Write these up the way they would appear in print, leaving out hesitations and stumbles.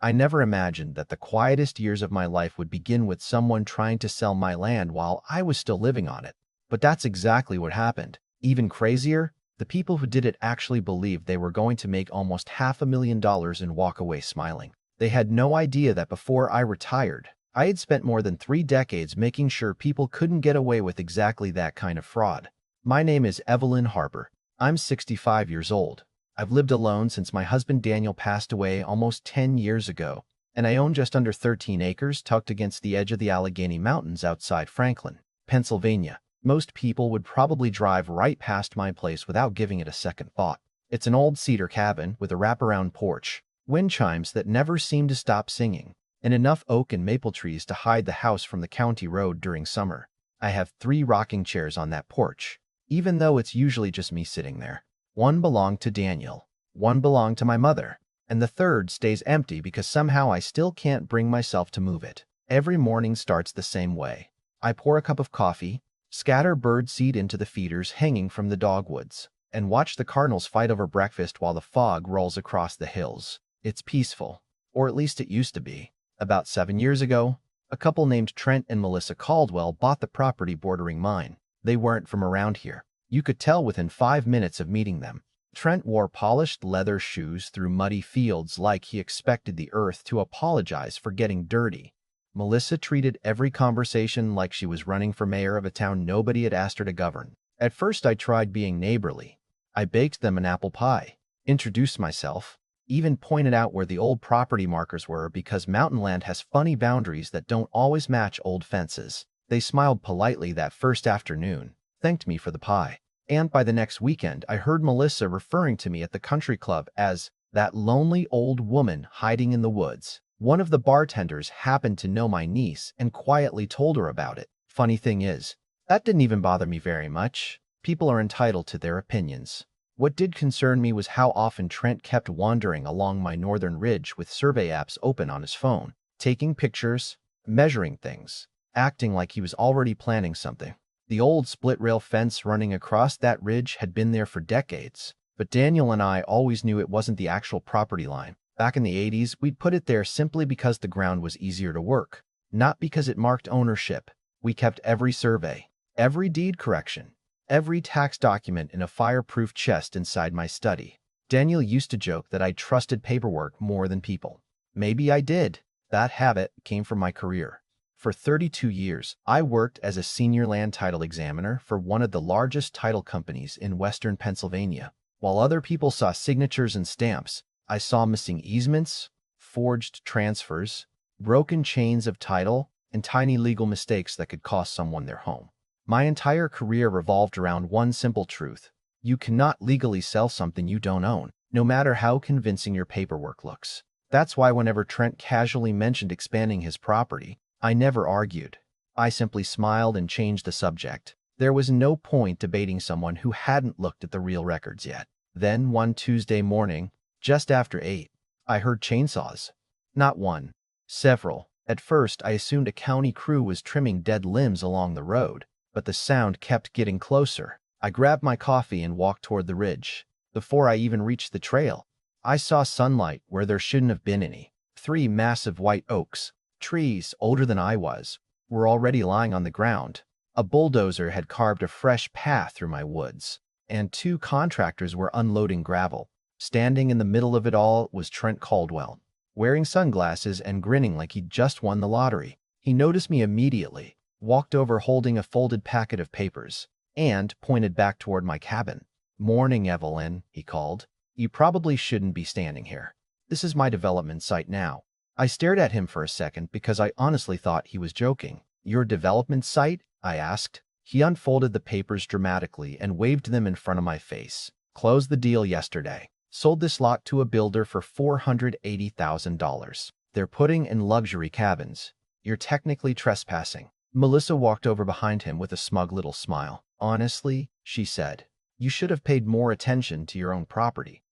I never imagined that the quietest years of my life would begin with someone trying to sell my land while I was still living on it. But that's exactly what happened. Even crazier, the people who did it actually believed they were going to make almost $500,000 and walk away smiling. They had no idea that before I retired, I had spent more than 3 decades making sure people couldn't get away with exactly that kind of fraud. My name is Evelyn Harper. I'm 65 years old. I've lived alone since my husband Daniel passed away almost 10 years ago, and I own just under 13 acres tucked against the edge of the Allegheny Mountains outside Franklin, Pennsylvania. Most people would probably drive right past my place without giving it a second thought. It's an old cedar cabin with a wraparound porch, wind chimes that never seem to stop singing, and enough oak and maple trees to hide the house from the county road during summer. I have 3 rocking chairs on that porch, even though it's usually just me sitting there. One belonged to Daniel, one belonged to my mother, and the third stays empty because somehow I still can't bring myself to move it. Every morning starts the same way. I pour a cup of coffee, scatter bird seed into the feeders hanging from the dogwoods, and watch the cardinals fight over breakfast while the fog rolls across the hills. It's peaceful, or at least it used to be. About 7 years ago, a couple named Trent and Melissa Caldwell bought the property bordering mine. They weren't from around here. You could tell within 5 minutes of meeting them. Trent wore polished leather shoes through muddy fields like he expected the earth to apologize for getting dirty. Melissa treated every conversation like she was running for mayor of a town nobody had asked her to govern. At first I tried being neighborly. I baked them an apple pie, introduced myself, even pointed out where the old property markers were because mountain land has funny boundaries that don't always match old fences. They smiled politely that first afternoon, thanked me for the pie, and by the next weekend I heard Melissa referring to me at the country club as that lonely old woman hiding in the woods. One of the bartenders happened to know my niece and quietly told her about it. Funny thing is, that didn't even bother me very much. People are entitled to their opinions. What did concern me was how often Trent kept wandering along my northern ridge with survey apps open on his phone, taking pictures, measuring things, acting like he was already planning something. The old split-rail fence running across that ridge had been there for decades, but Daniel and I always knew it wasn't the actual property line. Back in the 80s, we'd put it there simply because the ground was easier to work, not because it marked ownership. We kept every survey, every deed correction, every tax document in a fireproof chest inside my study. Daniel used to joke that I trusted paperwork more than people. Maybe I did. That habit came from my career. For 32 years, I worked as a senior land title examiner for one of the largest title companies in western Pennsylvania. While other people saw signatures and stamps, I saw missing easements, forged transfers, broken chains of title, and tiny legal mistakes that could cost someone their home. My entire career revolved around one simple truth. You cannot legally sell something you don't own, no matter how convincing your paperwork looks. That's why whenever Trent casually mentioned expanding his property, I never argued. I simply smiled and changed the subject. There was no point debating someone who hadn't looked at the real records yet. Then one Tuesday morning, just after 8, I heard chainsaws. Not one, several. At first, I assumed a county crew was trimming dead limbs along the road, but the sound kept getting closer. I grabbed my coffee and walked toward the ridge. Before I even reached the trail, I saw sunlight where there shouldn't have been any. 3 massive white oaks, trees older than I was, were already lying on the ground. A bulldozer had carved a fresh path through my woods, and 2 contractors were unloading gravel. Standing in the middle of it all was Trent Caldwell, wearing sunglasses and grinning like he'd just won the lottery. He noticed me immediately, walked over holding a folded packet of papers, and pointed back toward my cabin. "Morning, Evelyn," he called. "You probably shouldn't be standing here. This is my development site now." I stared at him for a second because I honestly thought he was joking. "Your development site?" I asked. He unfolded the papers dramatically and waved them in front of my face. "Closed the deal yesterday. Sold this lot to a builder for $480,000. They're putting in luxury cabins. You're technically trespassing." Melissa walked over behind him with a smug little smile. "Honestly," she said, "you should have paid more attention to your own property."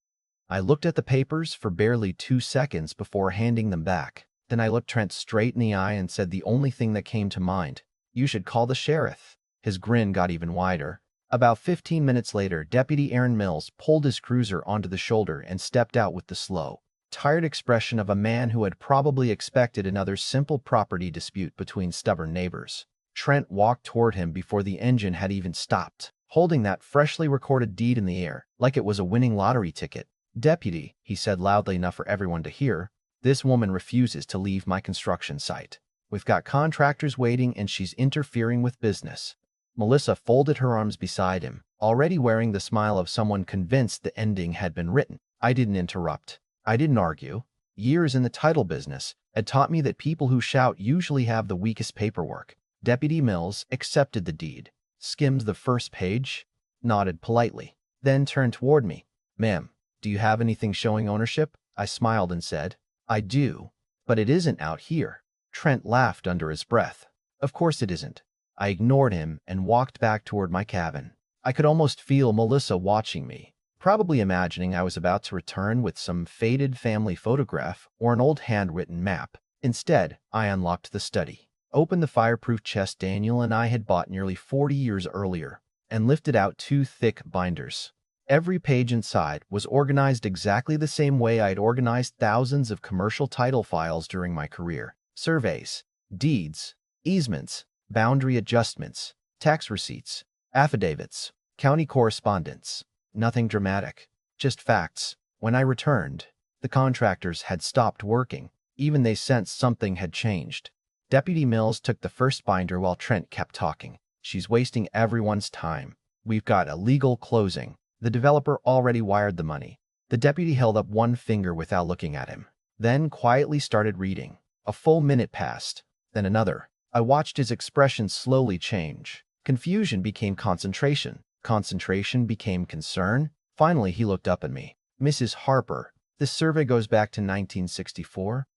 I looked at the papers for barely 2 seconds before handing them back. Then I looked Trent straight in the eye and said the only thing that came to mind. "You should call the sheriff." His grin got even wider. About 15 minutes later, Deputy Aaron Mills pulled his cruiser onto the shoulder and stepped out with the slow, tired expression of a man who had probably expected another simple property dispute between stubborn neighbors. Trent walked toward him before the engine had even stopped, holding that freshly recorded deed in the air, like it was a winning lottery ticket. "Deputy," he said loudly enough for everyone to hear, "this woman refuses to leave my construction site. We've got contractors waiting and she's interfering with business." Melissa folded her arms beside him, already wearing the smile of someone convinced the ending had been written. I didn't interrupt. I didn't argue. Years in the title business had taught me that people who shout usually have the weakest paperwork. Deputy Mills accepted the deed, skimmed the first page, nodded politely, then turned toward me. "Ma'am, do you have anything showing ownership?" I smiled and said, "I do, but it isn't out here." Trent laughed under his breath. "Of course it isn't." I ignored him and walked back toward my cabin. I could almost feel Melissa watching me, probably imagining I was about to return with some faded family photograph or an old handwritten map. Instead, I unlocked the study, opened the fireproof chest Daniel and I had bought nearly 40 years earlier, and lifted out 2 thick binders. Every page inside was organized exactly the same way I'd organized thousands of commercial title files during my career. Surveys, deeds, easements, boundary adjustments, tax receipts, affidavits, county correspondence. Nothing dramatic, just facts. When I returned, the contractors had stopped working. Even they sensed something had changed. Deputy Mills took the first binder while Trent kept talking. "She's wasting everyone's time. We've got a legal closing. The developer already wired the money." The deputy held up one finger without looking at him, then quietly started reading. A full minute passed, then another. I watched his expression slowly change. Confusion became concentration. Concentration became concern. Finally, he looked up at me. "Mrs. Harper, this survey goes back to 1964.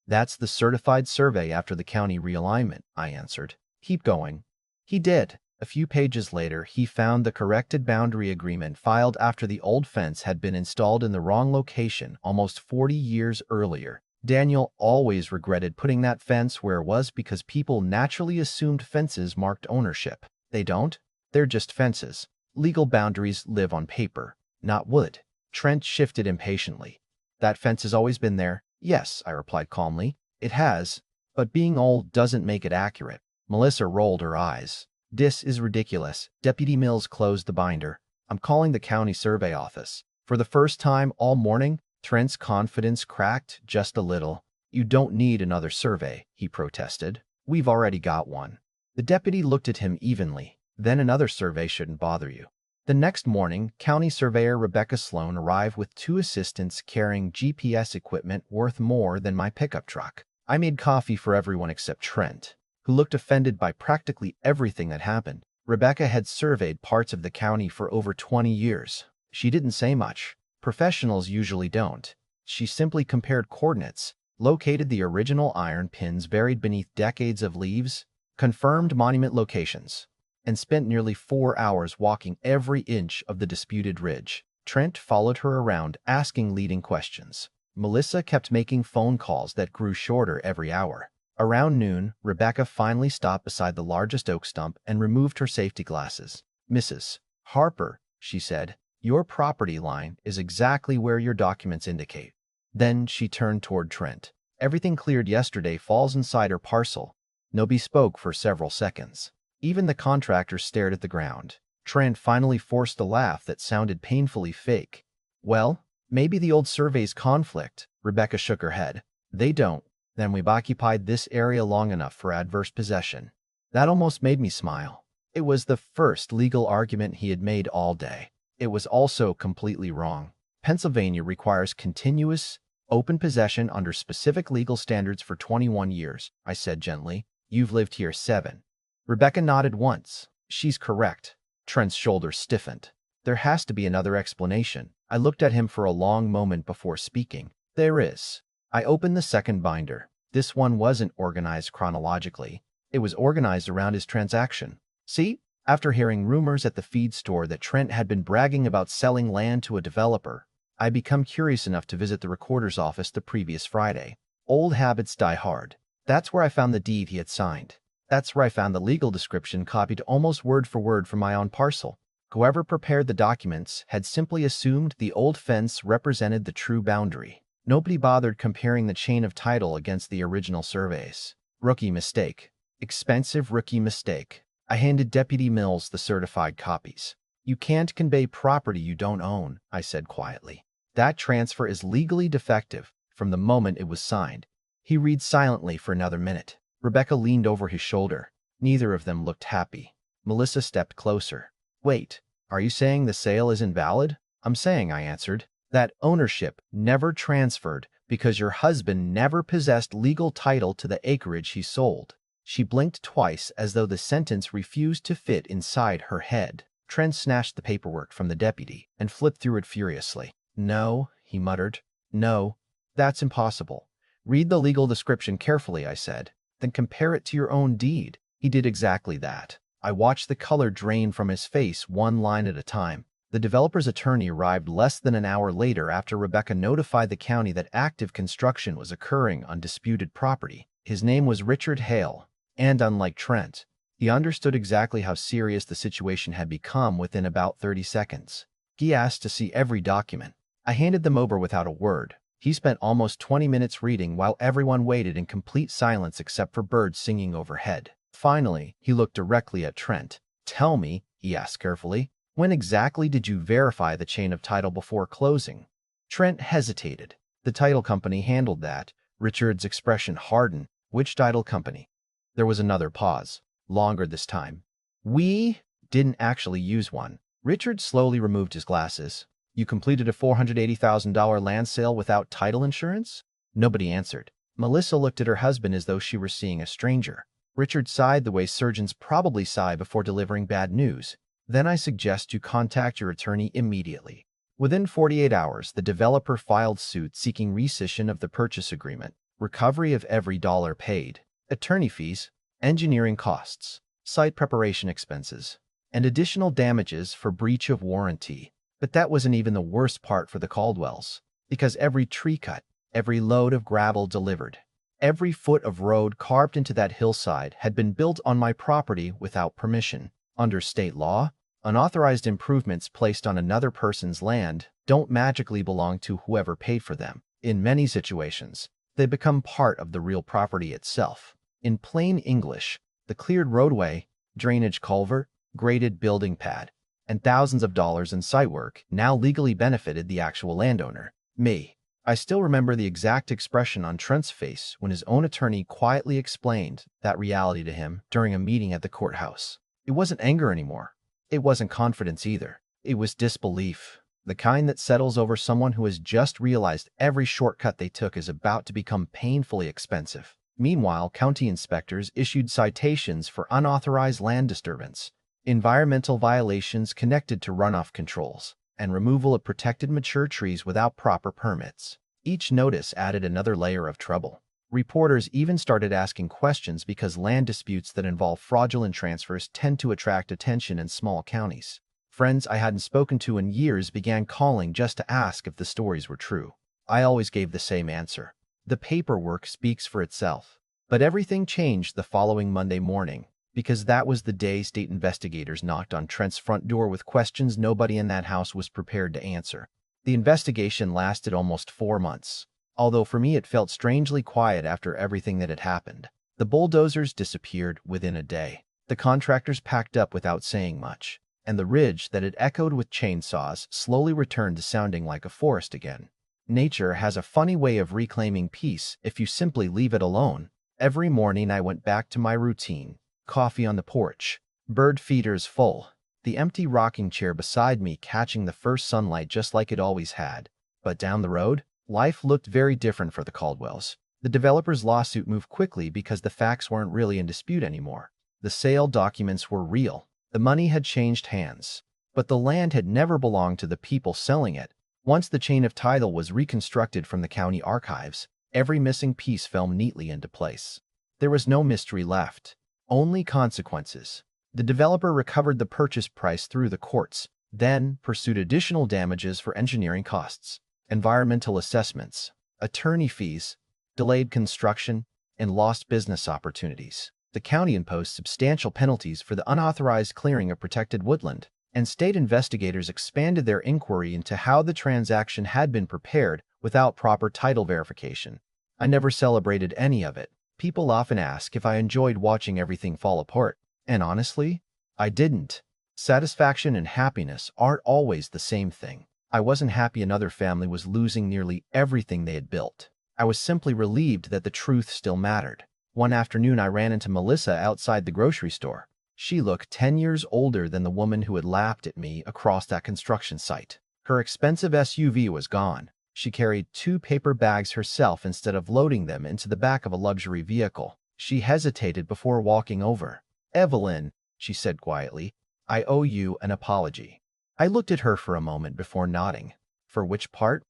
"That's the certified survey after the county realignment," I answered. "Keep going." He did. A few pages later, he found the corrected boundary agreement filed after the old fence had been installed in the wrong location almost 40 years earlier. Daniel always regretted putting that fence where it was because people naturally assumed fences marked ownership. They don't. They're just fences. Legal boundaries live on paper, not wood. Trent shifted impatiently. "That fence has always been there." "Yes," I replied calmly. "It has, but being old doesn't make it accurate." Melissa rolled her eyes. "This is ridiculous." Deputy Mills closed the binder. "I'm calling the county survey office." For the first time all morning, Trent's confidence cracked just a little. "You don't need another survey," he protested. "We've already got one." The deputy looked at him evenly. "Then another survey shouldn't bother you." The next morning, County Surveyor Rebecca Sloan arrived with 2 assistants carrying GPS equipment worth more than my pickup truck. I made coffee for everyone except Trent, who looked offended by practically everything that happened. Rebecca had surveyed parts of the county for over 20 years. She didn't say much. Professionals usually don't. She simply compared coordinates, located the original iron pins buried beneath decades of leaves, confirmed monument locations, and spent nearly 4 hours walking every inch of the disputed ridge. Trent followed her around, asking leading questions. Melissa kept making phone calls that grew shorter every hour. Around noon, Rebecca finally stopped beside the largest oak stump and removed her safety glasses. "Mrs. Harper," she said, "your property line is exactly where your documents indicate." Then she turned toward Trent. "Everything cleared yesterday falls inside her parcel." Nobody spoke for several seconds. Even the contractor stared at the ground. Trent finally forced a laugh that sounded painfully fake. "Well, maybe the old surveys conflict." Rebecca shook her head. "They don't. Then we've occupied this area long enough for adverse possession." That almost made me smile. It was the first legal argument he had made all day. It was also completely wrong. Pennsylvania requires continuous, open possession under specific legal standards for 21 years, I said gently. "You've lived here 7. Rebecca nodded once. "She's correct." Trent's shoulders stiffened. "There has to be another explanation." I looked at him for a long moment before speaking. "There is." I opened the second binder. This one wasn't organized chronologically. It was organized around his transaction. "See?" After hearing rumors at the feed store that Trent had been bragging about selling land to a developer, I become curious enough to visit the recorder's office the previous Friday. Old habits die hard. That's where I found the deed he had signed. That's where I found the legal description copied almost word for word from my own parcel. Whoever prepared the documents had simply assumed the old fence represented the true boundary. Nobody bothered comparing the chain of title against the original surveys. Rookie mistake. Expensive rookie mistake. I handed Deputy Mills the certified copies. You can't convey property you don't own, I said quietly. That transfer is legally defective from the moment it was signed. He read silently for another minute. Rebecca leaned over his shoulder. Neither of them looked happy. Melissa stepped closer. Wait, are you saying the sale is invalid? I'm saying, I answered, that ownership never transferred because your husband never possessed legal title to the acreage he sold. She blinked twice as though the sentence refused to fit inside her head. Trent snatched the paperwork from the deputy and flipped through it furiously. No, he muttered. No, that's impossible. Read the legal description carefully, I said. Then compare it to your own deed. He did exactly that. I watched the color drain from his face one line at a time. The developer's attorney arrived less than an hour later after Rebecca notified the county that active construction was occurring on disputed property. His name was Richard Hale, and unlike Trent, he understood exactly how serious the situation had become within about 30 seconds. He asked to see every document. I handed them over without a word. He spent almost 20 minutes reading while everyone waited in complete silence except for birds singing overhead. Finally, he looked directly at Trent. Tell me, he asked carefully, when exactly did you verify the chain of title before closing? Trent hesitated. The title company handled that. Richard's expression hardened. Which title company? There was another pause. Longer this time. We didn't actually use one. Richard slowly removed his glasses. You completed a $480,000 land sale without title insurance? Nobody answered. Melissa looked at her husband as though she were seeing a stranger. Richard sighed the way surgeons probably sigh before delivering bad news. Then I suggest you contact your attorney immediately. Within 48 hours, the developer filed suit seeking rescission of the purchase agreement, recovery of every dollar paid, attorney fees, engineering costs, site preparation expenses, and additional damages for breach of warranty. But that wasn't even the worst part for the Caldwells, because every tree cut, every load of gravel delivered, every foot of road carved into that hillside had been built on my property without permission. Under state law, unauthorized improvements placed on another person's land don't magically belong to whoever paid for them. In many situations, they become part of the real property itself. In plain English, the cleared roadway, drainage culvert, graded building pad, and thousands of dollars in site work now legally benefited the actual landowner, me. I still remember the exact expression on Trent's face when his own attorney quietly explained that reality to him during a meeting at the courthouse. It wasn't anger anymore. It wasn't confidence either. It was disbelief, the kind that settles over someone who has just realized every shortcut they took is about to become painfully expensive. Meanwhile, county inspectors issued citations for unauthorized land disturbance, environmental violations connected to runoff controls, and removal of protected mature trees without proper permits. Each notice added another layer of trouble. Reporters even started asking questions because land disputes that involve fraudulent transfers tend to attract attention in small counties. Friends I hadn't spoken to in years began calling just to ask if the stories were true. I always gave the same answer. The paperwork speaks for itself. But everything changed the following Monday morning, because that was the day state investigators knocked on Trent's front door with questions nobody in that house was prepared to answer. The investigation lasted almost 4 months. Although for me it felt strangely quiet after everything that had happened. The bulldozers disappeared within a day. The contractors packed up without saying much, and the ridge that had echoed with chainsaws slowly returned to sounding like a forest again. Nature has a funny way of reclaiming peace if you simply leave it alone. Every morning I went back to my routine. Coffee on the porch, bird feeders full, the empty rocking chair beside me catching the first sunlight just like it always had. But down the road, life looked very different for the Caldwells. The developer's lawsuit moved quickly because the facts weren't really in dispute anymore. The sale documents were real. The money had changed hands. But the land had never belonged to the people selling it. Once the chain of title was reconstructed from the county archives, every missing piece fell neatly into place. There was no mystery left, only consequences. The developer recovered the purchase price through the courts, then pursued additional damages for engineering costs, environmental assessments, attorney fees, delayed construction, and lost business opportunities. The county imposed substantial penalties for the unauthorized clearing of protected woodland, and state investigators expanded their inquiry into how the transaction had been prepared without proper title verification. I never celebrated any of it. People often ask if I enjoyed watching everything fall apart, and honestly, I didn't. Satisfaction and happiness aren't always the same thing. I wasn't happy another family was losing nearly everything they had built. I was simply relieved that the truth still mattered. One afternoon, I ran into Melissa outside the grocery store. She looked 10 years older than the woman who had laughed at me across that construction site. Her expensive SUV was gone. She carried 2 paper bags herself instead of loading them into the back of a luxury vehicle. She hesitated before walking over. "Evelyn," she said quietly, "I owe you an apology." I looked at her for a moment before nodding. "For which part?"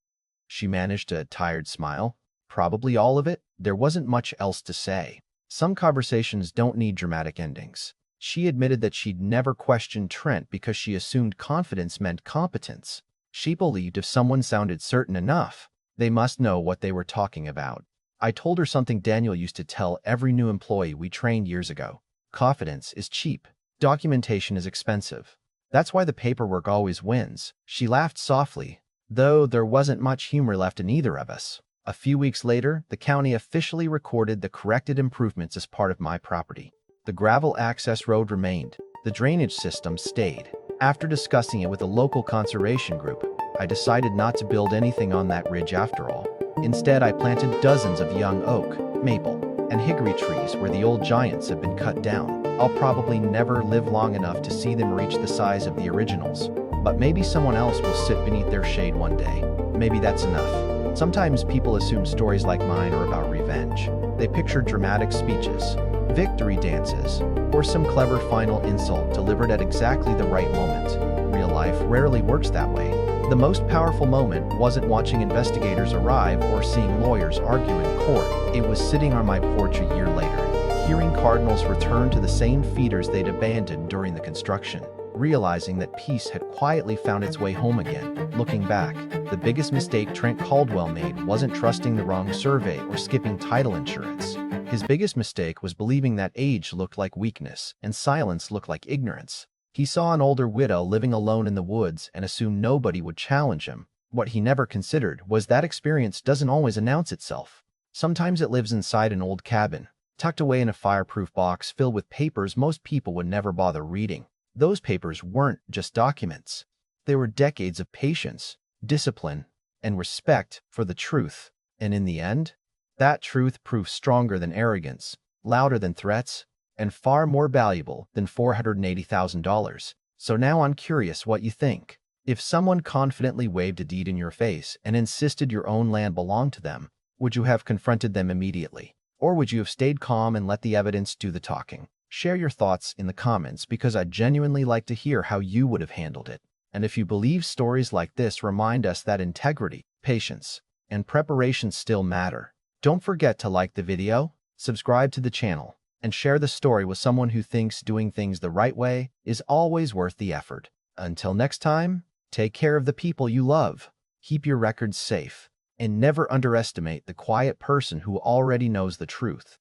She managed a tired smile. "Probably all of it." There wasn't much else to say. Some conversations don't need dramatic endings. She admitted that she'd never questioned Trent because she assumed confidence meant competence. She believed if someone sounded certain enough, they must know what they were talking about. I told her something Daniel used to tell every new employee we trained years ago. Confidence is cheap. Documentation is expensive. That's why the paperwork always wins. She laughed softly, though there wasn't much humor left in either of us. A few weeks later, the county officially recorded the corrected improvements as part of my property. The gravel access road remained. The drainage system stayed. After discussing it with a local conservation group, I decided not to build anything on that ridge after all. Instead, I planted dozens of young oak, maple, and hickory trees where the old giants have been cut down. I'll probably never live long enough to see them reach the size of the originals, but maybe someone else will sit beneath their shade one day. Maybe that's enough. Sometimes people assume stories like mine are about revenge. They picture dramatic speeches, victory dances, or some clever final insult delivered at exactly the right moment. Real life rarely works that way. The most powerful moment wasn't watching investigators arrive or seeing lawyers argue in court. It was sitting on my porch a year later, hearing cardinals return to the same feeders they'd abandoned during the construction, realizing that peace had quietly found its way home again. Looking back, the biggest mistake Trent Caldwell made wasn't trusting the wrong survey or skipping title insurance. His biggest mistake was believing that age looked like weakness and silence looked like ignorance. He saw an older widow living alone in the woods and assumed nobody would challenge him. What he never considered was that experience doesn't always announce itself. Sometimes it lives inside an old cabin, tucked away in a fireproof box filled with papers most people would never bother reading. Those papers weren't just documents. They were decades of patience, discipline, and respect for the truth. And in the end, that truth proved stronger than arrogance, louder than threats, and far more valuable than $480,000. So now I'm curious what you think. If someone confidently waved a deed in your face and insisted your own land belonged to them, would you have confronted them immediately? Or would you have stayed calm and let the evidence do the talking? Share your thoughts in the comments because I'd genuinely like to hear how you would have handled it. And if you believe stories like this remind us that integrity, patience, and preparation still matter, don't forget to like the video, subscribe to the channel, and share the story with someone who thinks doing things the right way is always worth the effort. Until next time, take care of the people you love, keep your records safe, and never underestimate the quiet person who already knows the truth.